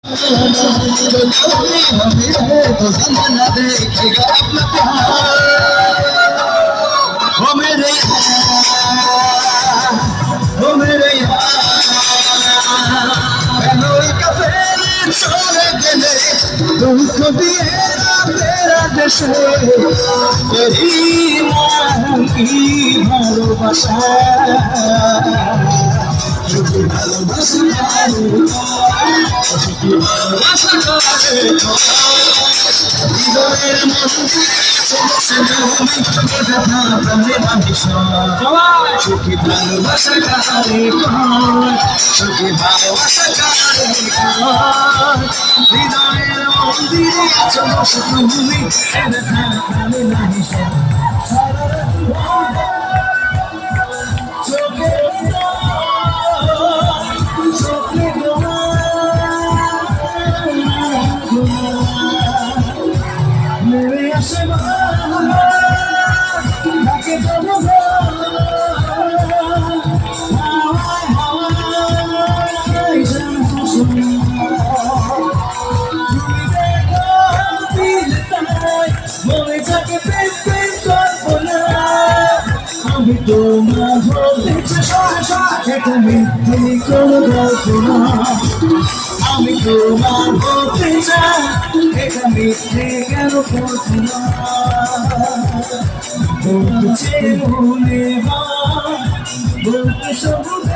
तो ज़माना देखेगा अपना प्यार। ओ मेरे यार, ओ मेरे यार, मैं कफेरे छोड़ गए दुख दिए ना तेरा देशे तेरी मां की ভালোবাসা যদি ভালোবাসা হৃদয়ের মধ্যে সুখী ভালোবাসা কারে সুখী ভালোবাসা কারে হৃদয়ের মন্দিরে আছো তুমি আমি নাহি मेरे आसमान ढके तब মনে থাকে প্রেম প্রেম করবো না আমি তোমার হতে এটা মিথ্যে কোনো গল্প না আমি তোমার হতে চাই এটা মিথ্যে কেন করবো না বলছে মনে হয় বলতে সবুজ